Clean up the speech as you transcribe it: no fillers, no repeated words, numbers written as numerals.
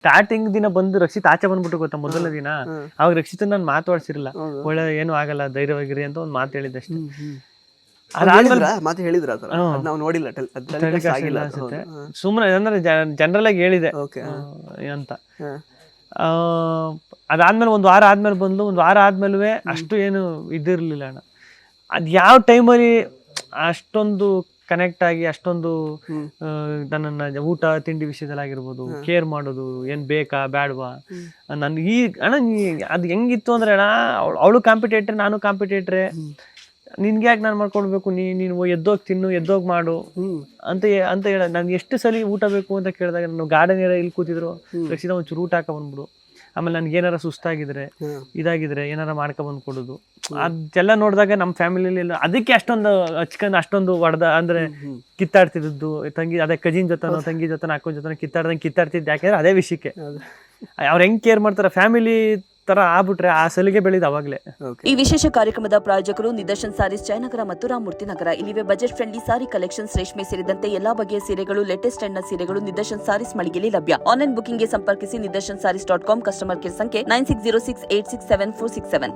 Starting ದಿನ ಬಂದು ರಕ್ಷಿತ್ ಆಚೆ ಬಂದ್ಬಿಟ್ಟು ಗೊತ್ತಾ ಮೊದಲನೇ ದಿನ, ಅವಾಗ ರಕ್ಷಿತ್ ನಾನು ಮಾತಾಡ್ಸಿರಲಿಲ್ಲ, ಒಳ್ಳೆ ಏನು ಆಗಲ್ಲ ಧೈರ್ಯವಾಗಿರಿ ಅಂತ ಒಂದು ಮಾತು ಹೇಳಿದ್ದಷ್ಟೇ. ಮಾತು ಹೇಳಿದ್ರ ನಾವು ನೋಡಿಲ್ಲ ಅನ್ಸುತ್ತೆ, ಸುಮ್ಮನೆ ಅಂದ್ರೆ ಜನರಲ್ ಆಗಿ ಹೇಳಿದೆ ಅಂತ. ಅದಾದ್ಮೇಲೆ ಒಂದು ವಾರ ಆದ್ಮೇಲೆ ಬಂದು, ಒಂದು ವಾರ ಆದ್ಮೇಲೆ ಅಷ್ಟು ಏನು ಇದಿರ್ಲಿಲ್ಲ ಅಣ್ಣ. ಅದ್ ಯಾವ ಟೈಮಲ್ಲಿ ಅಷ್ಟೊಂದು ಕನೆಕ್ಟ್ ಆಗಿ ಅಷ್ಟೊಂದು ನನ್ನನ್ನ ಊಟ ತಿಂಡಿ ವಿಷಯದಲ್ಲಾಗಿರ್ಬೋದು ಕೇರ್ ಮಾಡೋದು, ಏನ್ ಬೇಕಾ ಬೇಡವಾ ನನ್ಗೆ ಈ ಅಣ್ಣ ಅದು ಹೆಂಗಿತ್ತು ಅಂದ್ರೆ ಅಣ್ಣ, ಅವಳು ಕಾಂಪಿಟೇಟ್ರೆ ನಾನು ಕಾಂಪಿಟೇಟ್ರೆ, ನಿನ್ಗೆ ಯಾಕೆ ನಾನು ಮಾಡ್ಕೊಡ್ಬೇಕು, ನೀನು ಎದ್ದೋಗಿ ತಿನ್ನು ಎದ್ದೋಗಿ ಮಾಡು ಅಂತ ಹೇಳ. ನಾನು ಎಷ್ಟು ಸಲ ಊಟ ಬೇಕು ಅಂತ ಕೇಳಿದಾಗ ನಾನು ಗಾರ್ಡನ್ ಇಲ್ಲಿ ಕೂತಿದ್ರು, ರಕ್ಷಿತ ಒಂಚೂರು ಊಟ ಹಾಕ ಬಂದ್ಬಿಡು, ಆಮೇಲೆ ನನ್ಗೆ ಏನಾರ ಸುಸ್ತಾಗಿದ್ರೆ ಇದಾಗಿದ್ರೆ ಏನಾರ ಮಾಡ್ಕೊ ಬಂದು ಕೊಡೋದು, ಅದೆಲ್ಲ ನೋಡಿದಾಗ ನಮ್ಮ ಫ್ಯಾಮಿಲಿಯಲ್ಲಿ ಅದಕ್ಕೆ ಅಷ್ಟೊಂದು ಹಚ್ಕೊಂಡು ಅಷ್ಟೊಂದು ಹೊಡೆದ ಅಂದ್ರೆ ಕಿತ್ತಾಡ್ತಿದ್ದು ತಂಗಿ, ಅದೇ ಕಜಿನ್ ಜೊತೆನೋ ತಂಗಿ ಜೊತೆ ಅಕ್ಕನ ಜೊತೆ ಕಿತ್ತಾಡ್ತಿದ್ದು, ಯಾಕೆಂದ್ರೆ ಅದೇ ವಿಷಯಕ್ಕೆ ಅವ್ರು ಹೆಂಗ್ ಕೇರ್ ಮಾಡ್ತಾರೆ ಫ್ಯಾಮಿಲಿ ತರ ಆಗ್ಬಿಟ್ರೆ ಆ ಸಲಿಗೆ ಬೆಳೆದ ಅವಾಗ್ಲೇ. ಈ ವಿಶೇಷ ಕಾರ್ಯಕ್ರಮದ ಪ್ರಾಯೋಜಕರು ನಿದರ್ಶನ್ ಸಾರೀಸ್ ಜಯನಗರ ಮತ್ತು ರಾಮಮೂರ್ತಿ ನಗರ. ಇಲ್ಲಿವೆ ಬಜೆಟ್ ಫ್ರೆಂಡ್ಲಿ ಸಾರಿ ಕಲೆಕ್ಷನ್ಸ್, ರೇಷ್ಮೆ ಸೇರಿದಂತೆ ಎಲ್ಲಾ ಬಗೆಯ ಸೀರೆಗಳು, ಲೇಟೆಸ್ಟ್ ಟ್ರೆಂಡ್ ನ ಸೀರೆಗಳು ನಿದರ್ಶನ್ ಸಾರೀಸ್ ಮಳಿಗೆಯಲ್ಲಿ ಲಭ್ಯ. ಆನ್ಲೈನ್ ಬುಕಿಂಗ್ ಗೆ ಸಂಪರ್ಕಿಸಿ. nidarshansarees.com ಕಸ್ಟಮರ್ ಕೇರ್ ಸಂಖ್ಯೆ 9606867467.